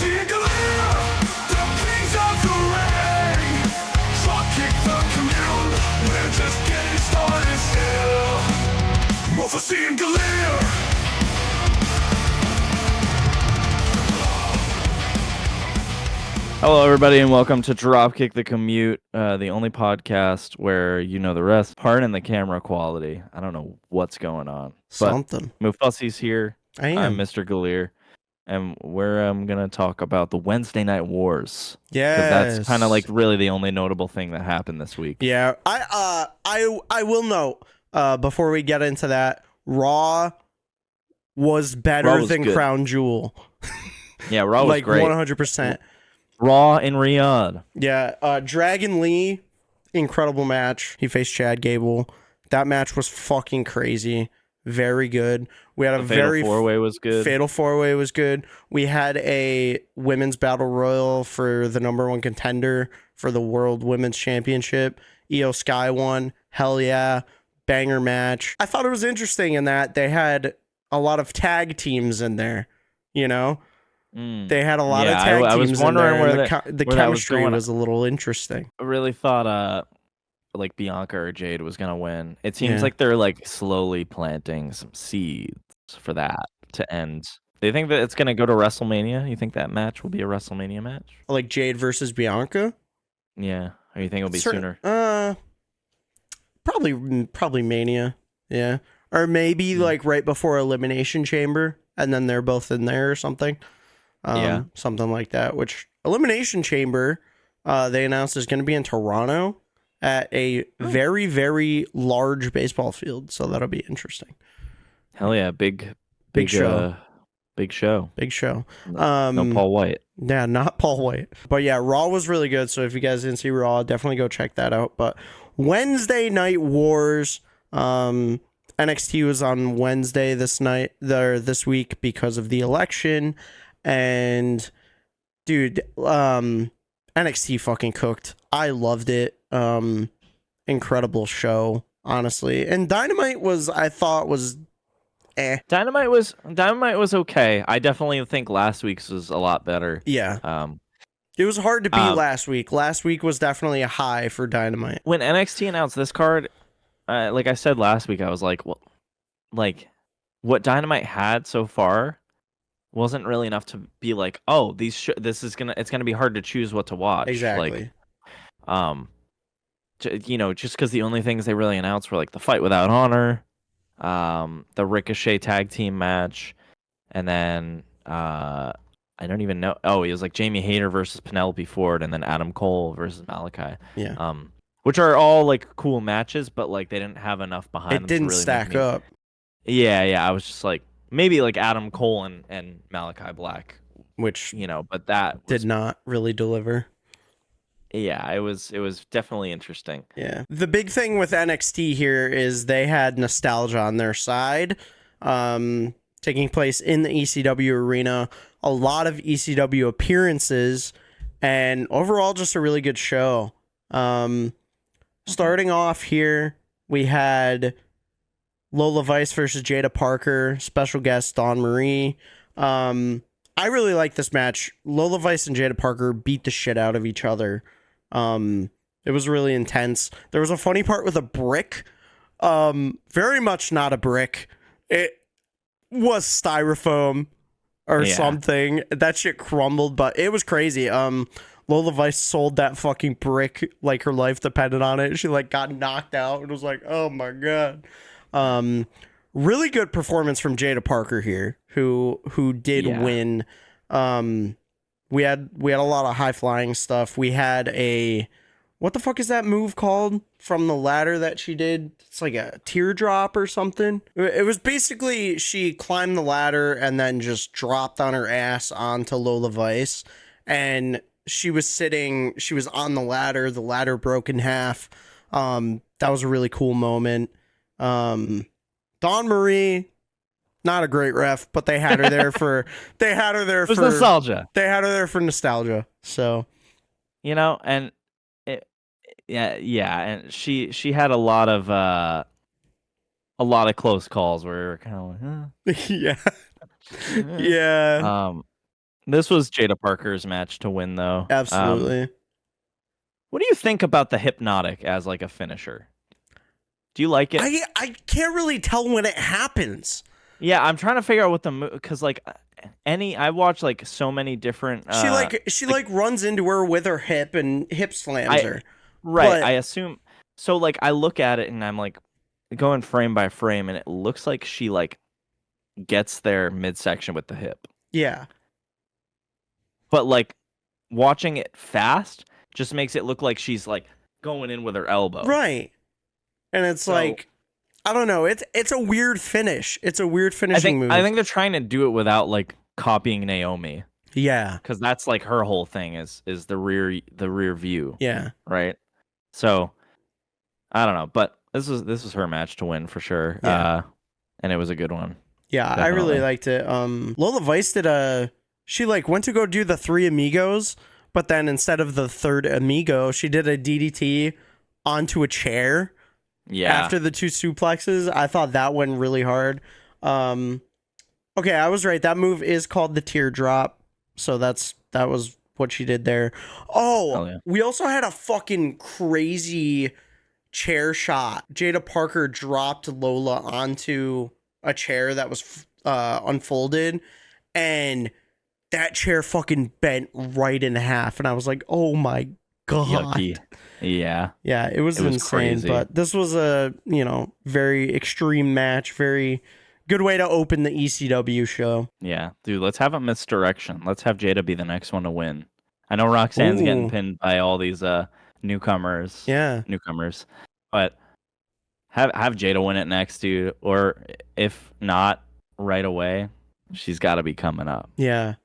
MrGaleer, the kings of the ring. Dropkick the Commute, we're just getting started still. Mufussy and Galeer. Hello, everybody, and welcome to Dropkick the Commute, the only podcast where you know the rest. Pardon the camera quality. I don't know what's going on. Something. But Mufussy's here. I am. I'm MrGaleer, and we're going to talk about the Wednesday Night Wars. Yes. Because that's kind of like really the only notable thing that happened this week. Yeah. I will note before we get into that, Raw was better Raw was than good. Crown Jewel. Yeah, Raw was like great. 100%. Raw in Riyadh. Yeah. Dragon Lee, incredible match. He faced Chad Gable. That match was fucking crazy. Very good. We had a very four-way was good. Fatal 4-way was good. We had a women's battle royal for the #1 contender for the World Women's Championship. Io Sky won. Hell yeah. Banger match. I thought it was interesting in that they had a lot of tag teams in there, you know? They had a lot of tag teams. I was wondering in there, where the chemistry was a little interesting. I really thought like Bianca or Jade was gonna win. It seems Yeah. like they're like slowly planting some seeds for that to end. Do you think that it's gonna go to WrestleMania? You think that match will be a WrestleMania match? Like Jade versus Bianca? Yeah. Or you think it'll be sooner? Probably Mania. Yeah. Or maybe like right before Elimination Chamber, and then they're both in there or something. Yeah. Something like that. Which Elimination Chamber, they announced is going to be in Toronto at a very, very large baseball field. So that'll be interesting. Hell yeah, big show. Big show. Big show. No Paul White. Yeah, not Paul White. But yeah, Raw was really good. So if you guys didn't see Raw, definitely go check that out. But Wednesday Night Wars, NXT was on Wednesday this week because of the election. And dude, NXT fucking cooked. I loved it. Incredible show, honestly. And Dynamite I thought was Dynamite was okay. I definitely think last week's was a lot better. Yeah. It was hard to beat last week. Last week was definitely a high for Dynamite. When NXT announced this card, like I said last week, I was like, well, like what Dynamite had so far wasn't really enough to be like, oh, it's gonna be hard to choose what to watch. Exactly. Like, just because the only things they really announced were like the Fight Without Honor, the Ricochet tag team match, and then I don't even know. Oh, it was like Jamie Hayter versus Penelope Ford, and then Adam Cole versus Malakai. Yeah. Which are all like cool matches, but like they didn't have enough behind them. It didn't to really stack up. Yeah. I was just like maybe like Adam Cole and Malakai Black, which but that did not really deliver. Yeah, it was definitely interesting. Yeah. The big thing with NXT here is they had nostalgia on their side. Taking place in the ECW Arena, a lot of ECW appearances, and overall just a really good show. Starting off here, we had Lola Vice versus Jaida Parker, special guest Dawn Marie. I really like this match. Lola Vice and Jaida Parker beat the shit out of each other. It was really intense. There was a funny part with a brick. Very much not a brick. It was styrofoam or something. That shit crumbled, but it was crazy. Lola Vice sold that fucking brick like her life depended on it. She like got knocked out and was like, oh my god. Really good performance from Jaida Parker here, who did win. We had a lot of high flying stuff. We had what the fuck is that move called from the ladder that she did? It's like a teardrop or something. It was basically she climbed the ladder and then just dropped on her ass onto Lola Vice, and she was on the ladder broke in half. That was a really cool moment. Dawn Marie, not a great ref, but they had her there for nostalgia. They had her there for nostalgia. So, and and she had a lot of close calls where we were kind of like, yeah. This was Jaida Parker's match to win, though. Absolutely. What do you think about the hypnotic as like a finisher? Do you like it? I can't really tell when it happens. Yeah, I'm trying to figure out what the move, because like I watch like so many different. She runs into her with her hip and hip slams her. Right. But- I assume so. Like I look at it and I'm like going frame by frame, and it looks like she like gets there midsection with the hip. Yeah. But like watching it fast just makes it look like she's like going in with her elbow. Right. And it's like, I don't know. It's a weird finish. It's a weird finishing move. I think they're trying to do it without like copying Naomi. Yeah. Because that's like her whole thing is the rear view. Yeah. Right. So I don't know, but this was her match to win for sure. Yeah. And it was a good one. Yeah, Definitely. I really liked it. Lola Vice she like went to go do the 3 amigos, but then instead of the 3rd amigo, she did a DDT onto a chair. Yeah. After the 2 suplexes. I thought that went really hard. Okay, I was right. That move is called the teardrop. So that was what she did there. Oh, yeah. We also had a fucking crazy chair shot. Jaida Parker dropped Lola onto a chair that was unfolded, and that chair fucking bent right in half. And I was like, oh my God. Yucky. Yeah. Yeah, it was insane. crazy. But this was a, very extreme match. Very good way to open the ECW show. Yeah. Dude, let's have a misdirection. Let's have Jaida be the next one to win. I know Roxanne's getting Ooh. pinned by all these newcomers. Yeah. But have Jaida win it next, dude. Or if not right away, she's got to be coming up. Yeah.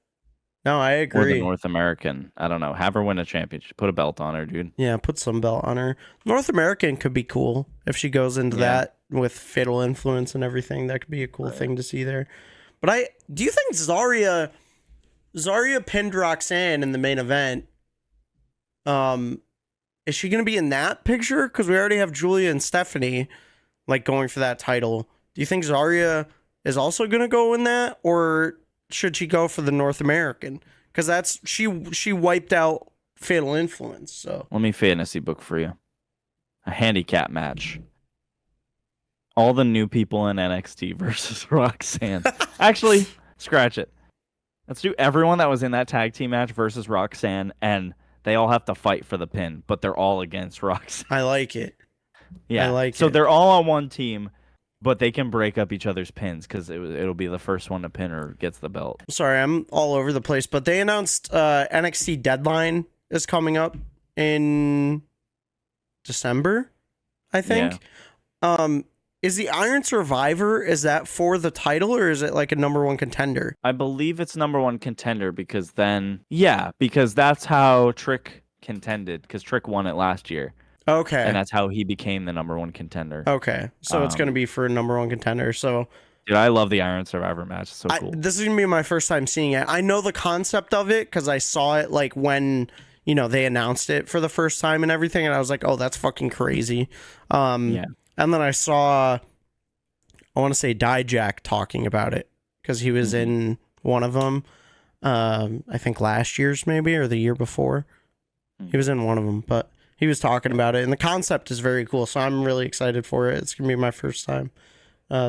No, I Or agree. the North American. I don't know. Have her win a championship. Put a belt on her, dude. Yeah, put some belt on her. North American could be cool if she goes into that with Fatal Influence and everything. That could be a cool thing to see there. But do you think Zarya pinned Roxanne in the main event? Is she going to be in that picture? Because we already have Julia and Stephanie like going for that title. Do you think Zarya is also going to go in that, or should she go for the North American? Because that's she wiped out Fatal Influence. So Let me fantasy book for you. A handicap match. All the new people in NXT versus Roxanne. Actually, scratch it. Let's do everyone that was in that tag team match versus Roxanne, and they all have to fight for the pin, but they're all against Roxanne. I like it. Yeah. I like so it. they're all on one team, but they can break up each other's pins because it'll be the first one to pin or gets the belt. Sorry, I'm all over the place, but they announced NXT Deadline is coming up in December, I think. Is the Iron Survivor, is that for the title, or is it like a number 1 contender? I believe it's number 1 contender because that's how Trick contended, because Trick won it last year. Okay. And that's how he became the number 1 contender. Okay. So it's going to be for a number 1 contender. So Dude, I love the Iron Survivor match. It's so cool. This is going to be my first time seeing it. I know the concept of it because I saw it like when, they announced it for the first time and everything. And I was like, oh, that's fucking crazy. Yeah. And then I saw, I want to say Dijak talking about it because he was in one of them. I think last year's maybe, or the year before. He was in one of them, but he was talking about it. And the concept is very cool. So I'm really excited for it. It's going to be my first time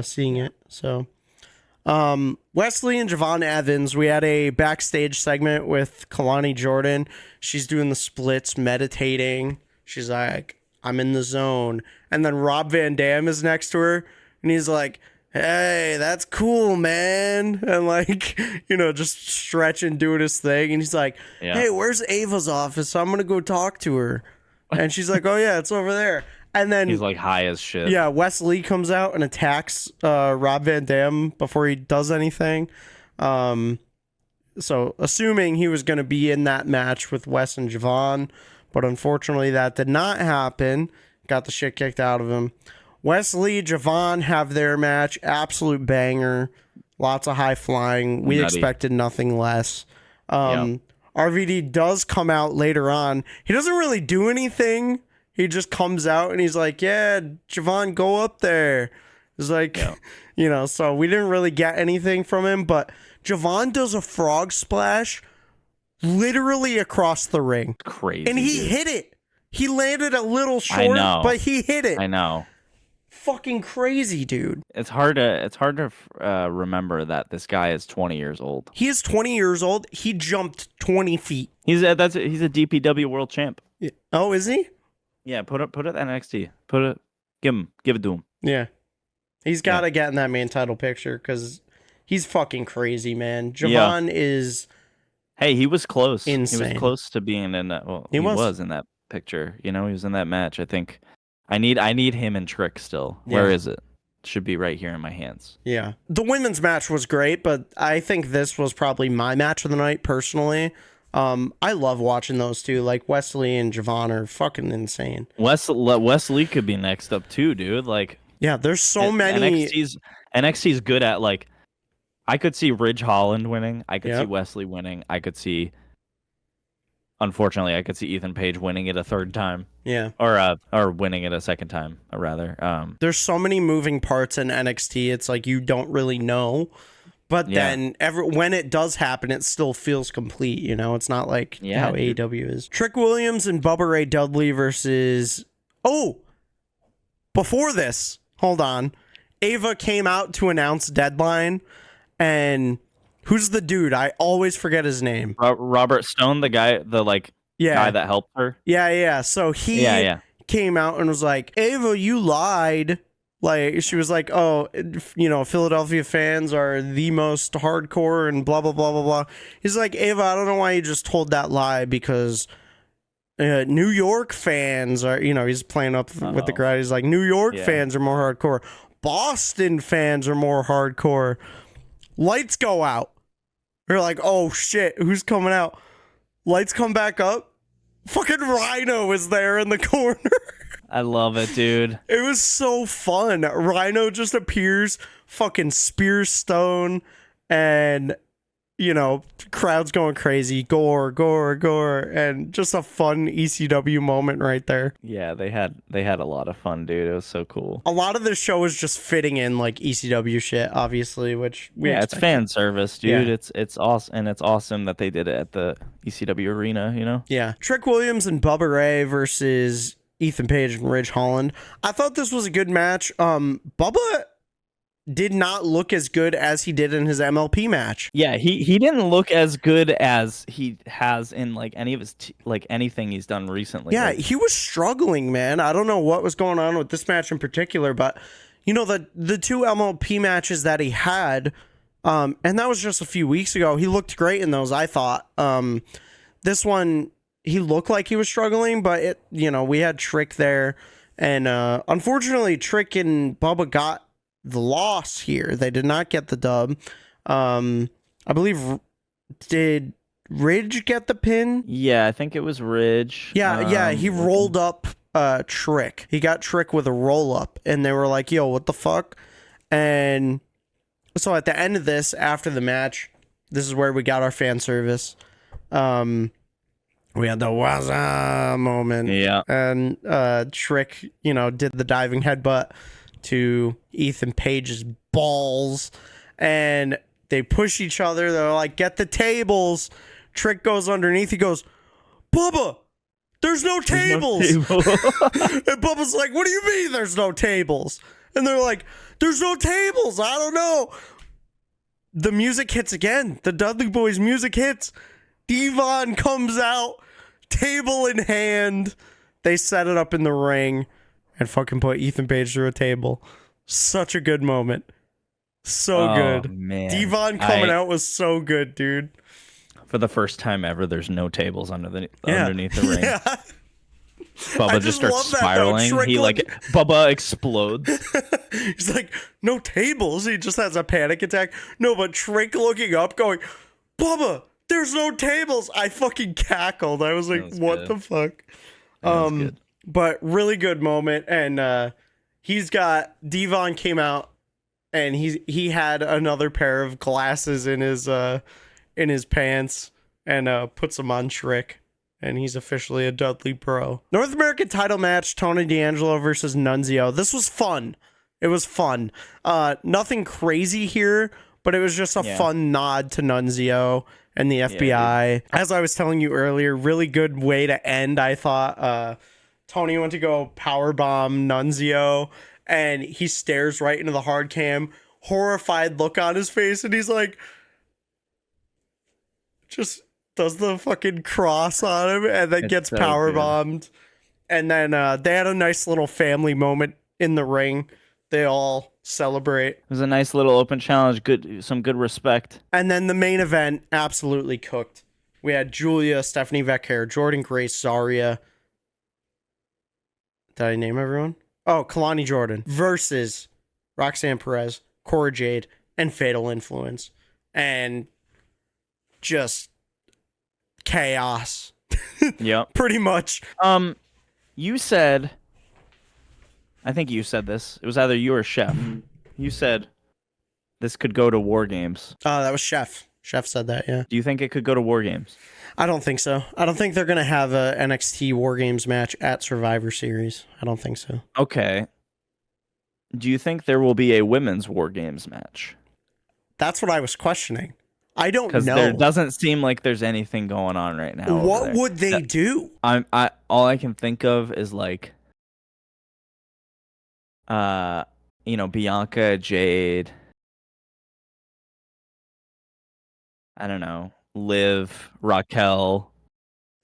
seeing it. So Wes Lee and Javon Evans, we had a backstage segment with Kalani Jordan. She's doing the splits, meditating. She's like, I'm in the zone. And then Rob Van Dam is next to her, and he's like, hey, that's cool, man. And like, just stretching, doing his thing. And he's like, hey, where's Ava's office? I'm going to go talk to her. And she's like, oh yeah, it's over there. And then he's like high as shit. Yeah, Wes Lee comes out and attacks Rob Van Dam before he does anything. So assuming he was going to be in that match with Wes and Javon, but unfortunately that did not happen. Got the shit kicked out of him. Wes Lee, Javon have their match. Absolute banger. Lots of high flying. We expected nothing less. RVD does come out later on. He doesn't really do anything. He just comes out and he's like, yeah, Javon, go up there. It's like, so we didn't really get anything from him, but Javon does a frog splash literally across the ring. Crazy. And he dude. hit it. He landed a little short, know. but he hit it. I know. Fucking crazy, dude. It's hard to remember that this guy is 20 years old. He is 20 years old. He jumped 20 feet. He's a DPW world champ. Oh, is he? Yeah, put it at NXT. Give it to him. Yeah. He's got to get in that main title picture because he's fucking crazy, man. Javon is Hey, he was close. insane. He was close to being in that. Well, He was. in that picture. You know, he was in that match. I think I need him and Trick still. Where is it? Should be right here in my hands. Yeah. The women's match was great, but I think this was probably my match of the night personally. I love watching those two. Like Wes Lee and Javon are fucking insane. Wes Lee could be next up too, dude. Like, yeah, there's so many. NXT's good at, like, I could see Ridge Holland winning. I could see Yep. Wesley winning. Unfortunately, I could see Ethan Page winning it a third time. Yeah. Or winning it a second time, rather. There's so many moving parts in NXT. It's like you don't really know. But then when it does happen, it still feels complete, you know? It's not like how dude. AEW is. Trick Williams and Bubba Ray Dudley versus... Oh! Before this, hold on. Ava came out to announce Deadline, and who's the dude? I always forget his name. Robert Stone, the guy, guy that helped her. Yeah. So he came out and was like, Ava, you lied. Like, she was like, oh, you know, Philadelphia fans are the most hardcore and blah, blah, blah, blah, blah. He's like, Ava, I don't know why you just told that lie because New York fans are, you know, he's playing up with the crowd. He's like, New York fans are more hardcore. Boston fans are more hardcore. Lights go out. We're like, oh, shit, who's coming out? Lights come back up. Fucking Rhyno is there in the corner. I love it, dude. It was so fun. Rhyno just appears, fucking spear Stone, and, you know, crowd's going crazy. Gore, and just a fun ECW moment right there. Yeah, they had a lot of fun, dude. It was so cool. A lot of the show is just fitting in like ECW shit, obviously, which it's fan service, dude. Yeah. It's awesome, and it's awesome that they did it at the ECW Arena, you know? Yeah. Trick Williams and Bubba Ray versus Ethan Page and Ridge Holland. I thought this was a good match. Bubba did not look as good as he did in his MLP match. Yeah, he didn't look as good as he has in like any of his anything he's done recently. Yeah, like, he was struggling, man. I don't know what was going on with this match in particular, but you know, the two MLP matches that he had, and that was just a few weeks ago. He looked great in those, I thought. This one, he looked like he was struggling, but we had Trick there, and unfortunately, Trick and Bubba got the loss here. They did not get the dub. I believe, did Ridge get the pin? Yeah, I think it was Ridge. Yeah, he rolled up Trick. He got Trick with a roll up, and they were like, yo, what the fuck? And so at the end of this, after the match, this is where we got our fan service. We had the waza moment. Yeah. And Trick, did the diving headbutt to Ethan Page's balls. And they push each other. They're like, get the tables. Trick goes underneath. He goes, Bubba, there's no tables. And Bubba's like, what do you mean there's no tables? And they're like, there's no tables. I don't know. The music hits again. The Dudley Boys music hits. Devon comes out, table in hand. They set it up in the ring and fucking put Ethan Page through a table. Such a good moment. So good. Man. Devon coming out was so good, dude. For the first time ever, there's no tables underneath the ring. Yeah. Bubba just starts spiraling. Bubba explodes. He's like, no tables. He just has a panic attack. No, but Trick looking up going, Bubba, there's no tables. I fucking cackled. I was like, what the fuck? Good. But really good moment. And he's got, Devon came out and he had another pair of glasses in his pants and puts them on Trick. And he's officially a Dudley Bro. North American title match, Tony D'Angelo versus Nunzio. This was fun. It was fun. Nothing crazy here, but it was just a Yeah. fun nod to Nunzio and the FBI. As I was telling you earlier, really good way to end, I thought. Tony went to go powerbomb Nunzio, and he stares right into the hard cam, horrified look on his face, and he's like, just does the fucking cross on him, and then It's gets so power good. bombed. And then they had a nice little family moment in the ring. They all celebrate. It was a nice little open challenge. Some good respect. And then the main event, absolutely cooked. We had Julia, Stephanie Vecchio, Jordan Grace, Zarya. Did I name everyone? Oh, Kalani Jordan versus Roxanne Perez, Cora Jade, and Fatal Influence. And just chaos. Yep. Pretty much. You said, I think you said this. It was either you or Chef. You said this could go to War Games. That was Chef. Chef said that, yeah. Do you think it could go to War Games? I don't think so. I don't think they're going to have a NXT War Games match at Survivor Series. I don't think so. Okay. Do you think there will be a women's War Games match? That's what I was questioning. I don't Because know. there doesn't seem like there's anything going on right now. over What there. would they do? All I can think of is like, Bianca, Jade. I don't know, Liv, Raquel.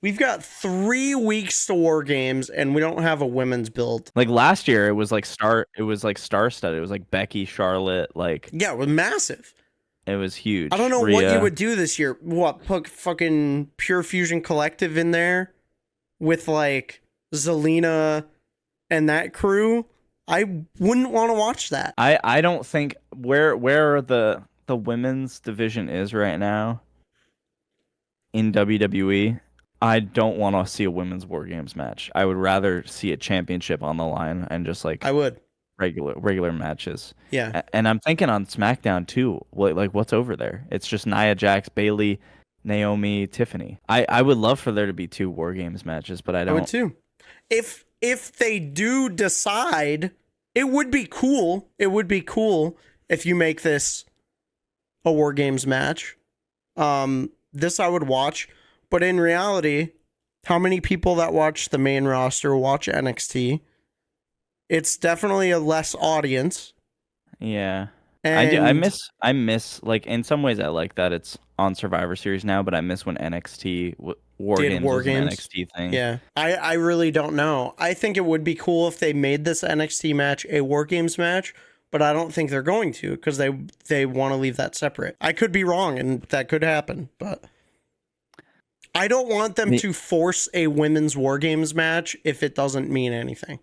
We've got 3 weeks to War Games, and we don't have a women's build. Like last year, it was like star-studded. It was like Becky, Charlotte. Like Yeah, it was massive. it was huge. I don't know what Rhea. you would do this year. What, put fucking Pure Fusion Collective in there with like Zelina and that crew? I wouldn't want to watch that. I don't think where the women's division is right now in WWE. I don't want to see a women's War Games match. I would rather see a championship on the line and just like I would. regular matches. Yeah. And I'm thinking on SmackDown too. What's over there? It's just Nia Jax, Bailey, Naomi, Tiffany. I would love for there to be 2 War Games matches, but I I don't. would too. If they do decide, it would be cool. It would be cool if you make this a War Games match. This I would watch, but in reality, how many people that watch the main roster watch NXT? It's definitely a less audience. Yeah. And I miss like in some ways I like that it's on Survivor Series now, but I miss when NXT War Did Games War was an Games? NXT thing. Yeah, I really don't know. I think it would be cool if they made this NXT match a War Games match, but I don't think they're going to because they want to leave that separate. I could be wrong, and that could happen, but I don't want them to force a women's War Games match if it doesn't mean anything,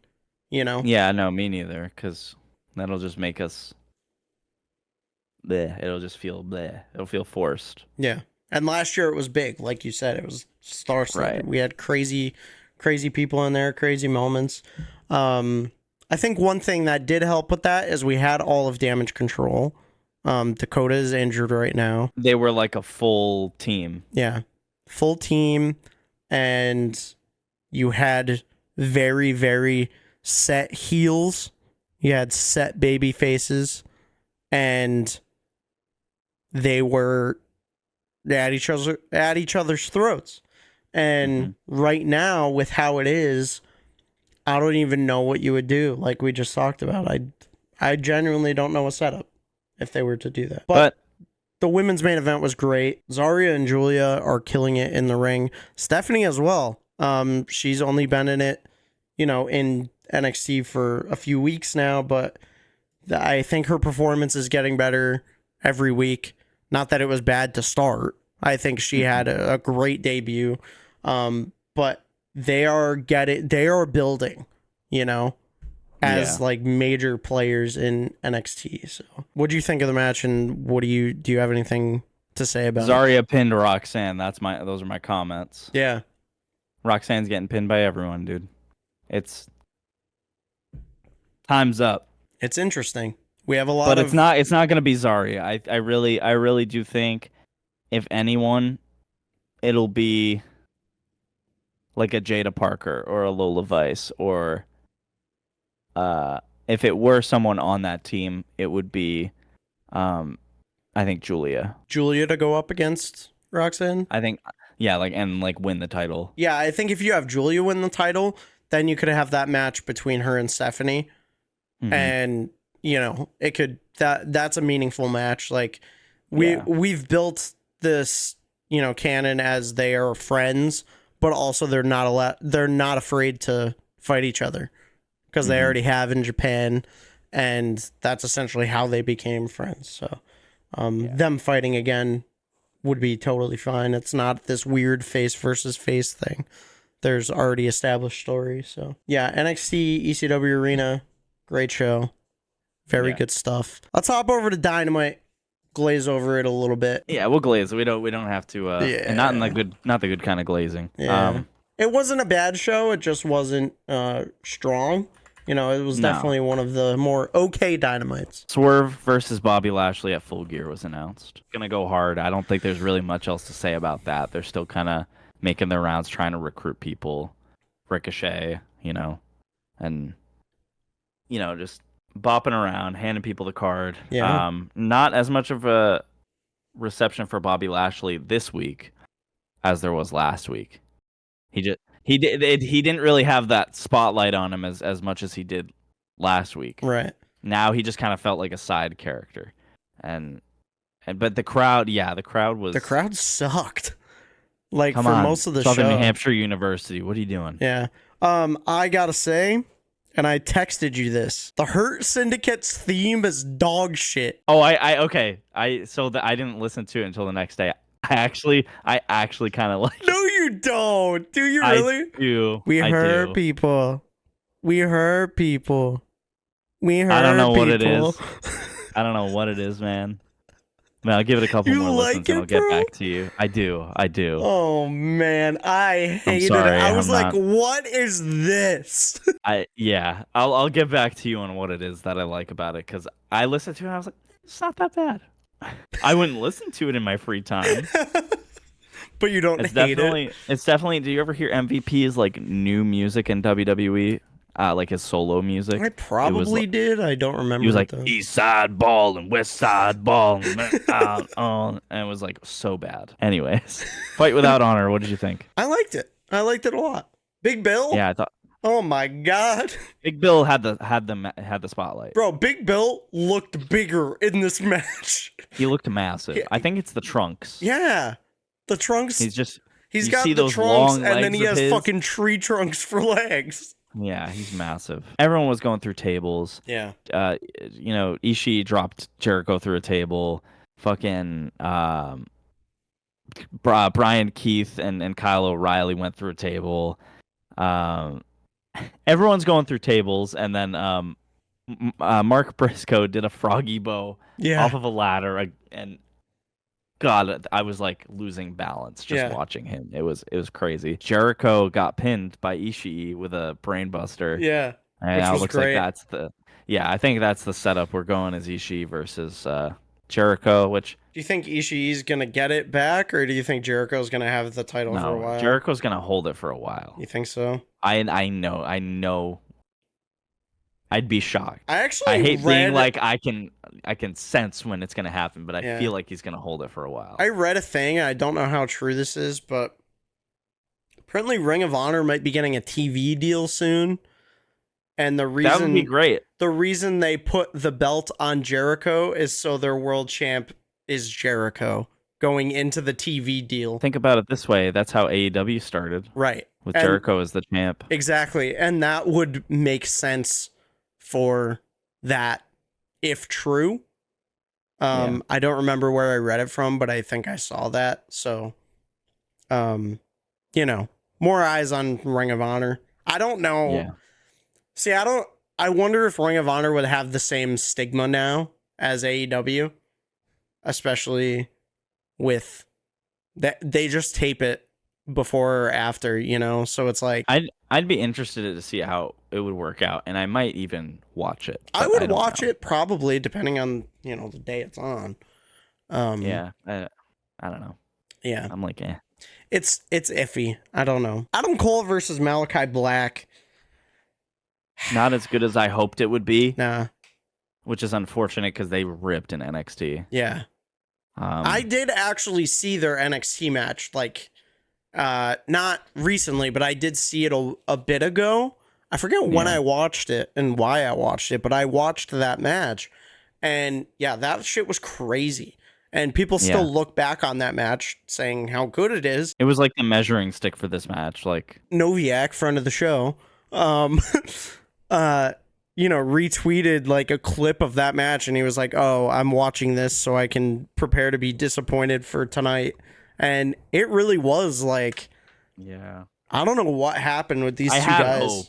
you know? Yeah, no, me neither, because that'll just make us bleh. It'll just feel bleh. It'll feel forced. Yeah. And last year it was big, like you said, it was star-studded. Right. We had crazy people in there, crazy moments. I think one thing that did help with that is we had all of Damage Control. Dakota is injured right now. They were like a full team. Yeah. Full team, and you had very, very set heels. You had set baby faces, and they were at each other's throats. And right now, with how it is, I don't even know what you would do. Like we just talked about, I genuinely don't know a setup if they were to do that. But the women's main event was great. Zarya and Julia are killing it in the ring. Stephanie as well. She's only been in it, in NXT for a few weeks now, but I think her performance is getting better every week. Not that it was bad to start. I think she had a great debut. But they are building, as like major players in NXT. So what do you think of the match, and do you have anything to say about it? Zarya pinned Roxanne. Those are my comments. Yeah. Roxanne's getting pinned by everyone, dude. It's time's up. It's interesting. We have a lot But of... it's not gonna be Zarya. I really do think if anyone, it'll be like a Jaida Parker or a Lola Vice, or if it were someone on that team, it would be I I think Julia. Julia to go up against Roxanne? I think, yeah, and win the title. Yeah, I think if you have Julia win the title, then you could have that match between her and Stephanie. Mhm. And, it could, that's a meaningful match. Like, we've built this, canon as they are friends, but also they're not afraid to fight each other because they already have in Japan, and that's essentially how they became friends. So them fighting again would be totally fine. It's not this weird face versus face thing. There's already established story. So yeah, NXT ECW Arena, great show, very good stuff. Let's hop over to Dynamite, glaze over it a little bit. Yeah, we'll glaze. We don't have to. And not in not the good kind of glazing. Yeah. It wasn't a bad show. It just wasn't strong. It was definitely one of the more okay Dynamites. Swerve versus Bobby Lashley at Full Gear was announced. Gonna go hard. I don't think there's really much else to say about that. They're still kind of making their rounds, trying to recruit people. Ricochet, and just bopping around, handing people the card. Yeah. Not as much of a reception for Bobby Lashley this week as there was last week. He didn't really have that spotlight on him as much as he did last week. Right. Now he just kind of felt like a side character, but the crowd sucked. Like, Come for on, most of the Southern show. New Hampshire University. What are you doing? Yeah. I gotta say, and I texted you this, the Hurt Syndicate's theme is dog shit. Oh, okay. I didn't listen to it until the next day. I actually kind of like it. No, you don't. Do you really? I do. We I hurt do. people. We hurt people. We hurt I don't know people. what it is. I don't know what it is, man. Man, I'll give it a couple You more like listens and it, I'll get bro? back to you. I do. Oh, man. I hated sorry, it. I was I'm like, not- what is this? I'll get back to you on what it is that I like about it, because I listened to it and I was like, it's not that bad. I wouldn't listen to it in my free time. But you don't It's hate it. definitely. Do you ever hear MVP's like new music in WWE? Like his solo music. I probably did. I don't remember. He was like though. East Side Ball and West Side Ball, and it was like so bad. Anyways, Fight Without Honor. What did you think? I liked it. I liked it a lot. Big Bill? Yeah, I thought Oh my god. Big Bill had the spotlight. Bro, Big Bill looked bigger in this match. He looked massive. Yeah. I think it's the trunks. Yeah. The trunks. He's you got see the those trunks, long and then legs he of has his? fucking tree trunks for legs. Yeah, he's massive. Everyone was going through tables. Yeah. Ishii dropped Jericho through a table. Fucking Brian Keith and Kyle O'Reilly went through a table. Everyone's going through tables, and then Mark Briscoe did a froggy bow off of a ladder, and God, I was like losing balance just watching him. It was crazy. Jericho got pinned by Ishii with a brainbuster. Yeah. And Which it was looks great. like I think that's the setup. We're going as Ishii versus Jericho, which Do you think Ishii's gonna get it back, or do you think Jericho's gonna have the title for a while? Jericho's gonna hold it for a while. You think so? I know. I'd be shocked. I hate being like I can sense when it's gonna happen, but I feel like he's gonna hold it for a while. I read a thing, and I don't know how true this is, but apparently Ring of Honor might be getting a TV deal soon. And the reason that would be great. The reason they put the belt on Jericho is so their world champ is Jericho going into the TV deal. Think about it this way: that's how AEW started, Right? with Jericho as the champ. Exactly, and that would make sense for that if true. I don't remember where I read it from, but I think I saw that. So, more eyes on Ring of Honor. I don't know. Yeah. See, I wonder if Ring of Honor would have the same stigma now as AEW, especially with that they just tape it before or after, so it's like I'd be interested to see how it would work out, and I might even watch it. I would watch it probably depending on the day it's on. I don't know. Yeah, I'm like, it's iffy. I don't know. Adam Cole versus Malakai Black. Not as good as I hoped it would be. Nah. Which is unfortunate because they ripped in NXT. Yeah. I did actually see their NXT match, like, not recently, but I did see it a bit ago. I forget when I watched it and why I watched it, but I watched that match. And yeah, that shit was crazy. And people still look back on that match saying how good it is. It was like the measuring stick for this match. Like Noviak, friend of the show, retweeted like a clip of that match, and he was like, "Oh, I'm watching this so I can prepare to be disappointed for tonight." And it really was like, I don't know what happened with these two guys. Hope,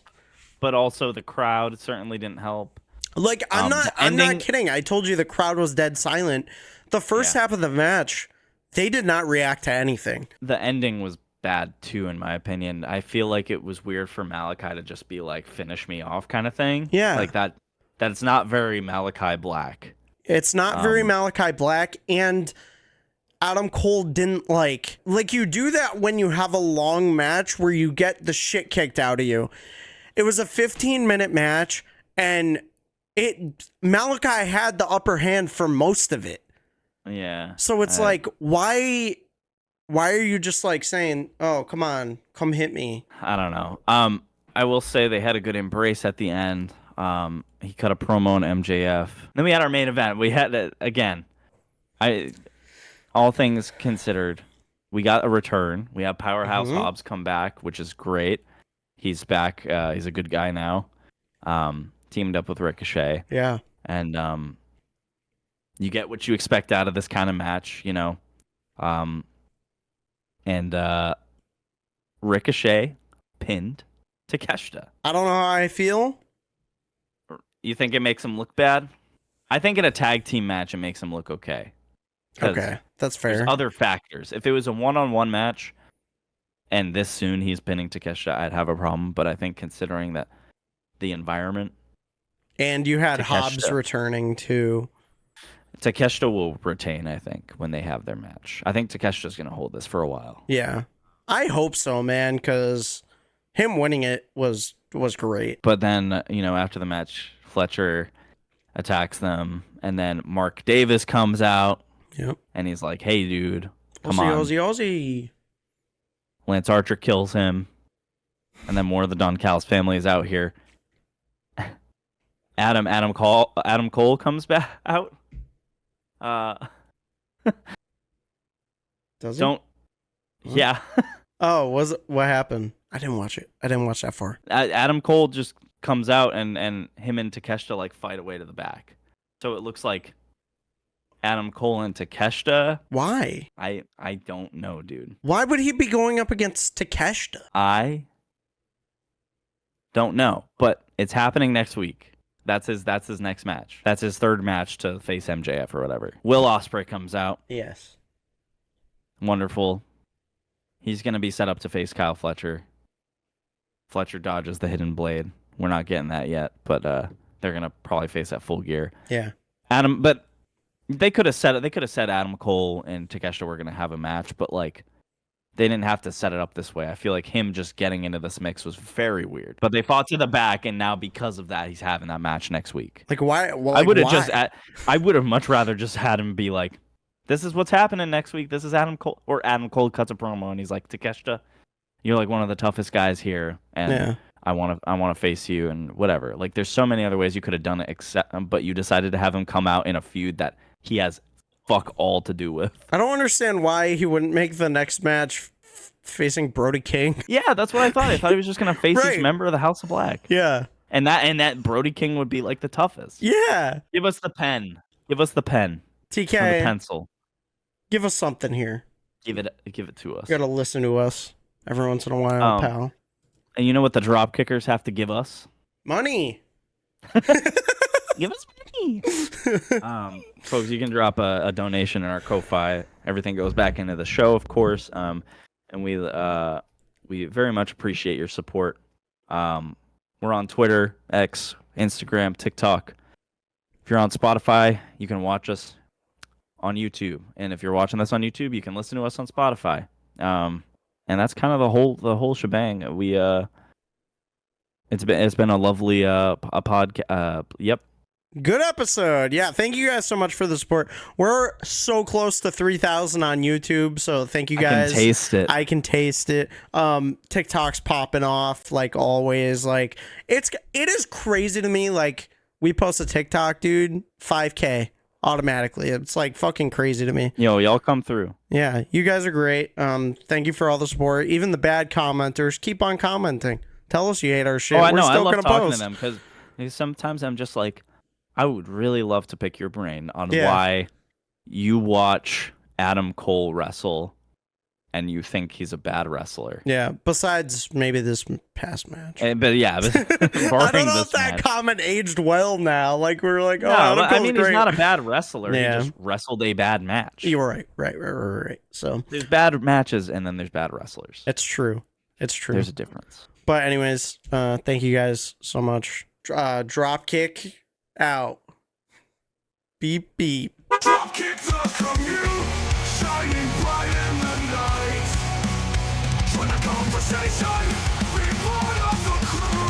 but also the crowd certainly didn't help. Like I'm not kidding. I told you the crowd was dead silent. The first half of the match, they did not react to anything. The ending was bad too, in my opinion. I feel like it was weird for Malakai to just be like, "Finish me off," kind of thing. Yeah, like that. That's not very Malakai Black. It's not very Malakai Black, and Adam Cole didn't like you do that when you have a long match where you get the shit kicked out of you. It was a 15-minute match, and Malakai had the upper hand for most of it. Yeah. So it's like, why are you just like saying, "Oh, come on, come hit me"? I don't know. I will say they had a good embrace at the end. He cut a promo on MJF. Then we had our main event. We had again. All things considered, we got a return. We have Powerhouse Hobbs come back, which is great. He's back. He's a good guy now. Teamed up with Ricochet. Yeah. And you get what you expect out of this kind of match, you know. And Ricochet pinned Takeshita. I don't know how I feel. You think it makes him look bad? I think in a tag team match, it makes him look okay. Okay, that's fair. There's other factors. If it was a one-on-one match and this soon he's pinning Takeshita, I'd have a problem. But I think considering that the environment... And you had Hobbs returning too. Takeshita will retain, I think, when they have their match. I think Takeshita's going to hold this for a while. Yeah. I hope so, man, because him winning it was great. But then, after the match, Fletcher attacks them, and then Mark Davis comes out. Yep. And he's like, "Hey, dude, come on." Aussie. Lance Archer kills him. And then more of the Don Callis family is out here. Adam Cole comes back out. Does he? Don't. What? Yeah. Oh, what happened? I didn't watch it. I didn't watch that far. Adam Cole just comes out and him and Takeshita like fight away to the back. So it looks like Adam Cole and Takeshita. Why? I don't know, dude. Why would he be going up against Takeshita? I don't know, but it's happening next week. That's his next match. That's his third match to face MJF or whatever. Will Ospreay comes out. Yes. Wonderful. He's going to be set up to face Kyle Fletcher. Fletcher dodges the hidden blade. We're not getting that yet, but they're going to probably face that Full Gear. Yeah. But they could have said it. They could have said Adam Cole and Takeshita were going to have a match, but like they didn't have to set it up this way. I feel like him just getting into this mix was very weird. But they fought to the back, and now because of that, he's having that match next week. Like why? Well, I would have much rather just had him be like, "This is what's happening next week. This is Adam Cole," or Adam Cole cuts a promo and he's like, "Takeshita, you're like one of the toughest guys here, and I want to face you and whatever." Like, there's so many other ways you could have done it, but you decided to have him come out in a feud that he has fuck all to do with. I don't understand why he wouldn't make the next match facing Brody King. Yeah, that's what I thought. I thought he was just gonna face each member of the House of Black. Yeah, and that Brody King would be like the toughest. Yeah. Give us the pen. Give us the pen. TK. Or the pencil. Give us something here. Give it to us. You gotta listen to us every once in a while, pal. And you know what the drop kickers have to give us? Money. Give us money. Folks, you can drop a donation in our Ko-Fi. Everything goes back into the show, of course. And we very much appreciate your support. We're on Twitter, X, Instagram, TikTok. If you're on Spotify, you can watch us on YouTube. And if you're watching this on YouTube, you can listen to us on Spotify. And that's kind of the whole shebang. It's been a lovely podcast. Yep. Good episode. Yeah, thank you guys so much for the support. We're so close to 3,000 on YouTube, so thank you guys. I can taste it. I can taste it. TikTok's popping off like always. Like it is crazy to me. Like we post a TikTok, dude, 5K automatically. It's like fucking crazy to me. Yo, y'all come through. Yeah, you guys are great. Thank you for all the support. Even the bad commenters, keep on commenting. Tell us you hate our shit. Oh, I We're know. I still love gonna talking post. to them because sometimes I'm just like, I would really love to pick your brain on Yeah. why you watch Adam Cole wrestle and you think he's a bad wrestler. Yeah, besides maybe this past match. But yeah, I don't know if that comment aged well now. Like we're like, oh, No, Adam but I Cole's mean, great. he's not a bad wrestler. Yeah. He just wrestled a bad match. You're right. Right. So There's bad matches and then there's bad wrestlers. it's true. There's a difference. But anyways, thank you guys so much. Dropkick out. Beep beep. Dropkick the commute, shining bright in the night. Join the conversation, be part of the crew.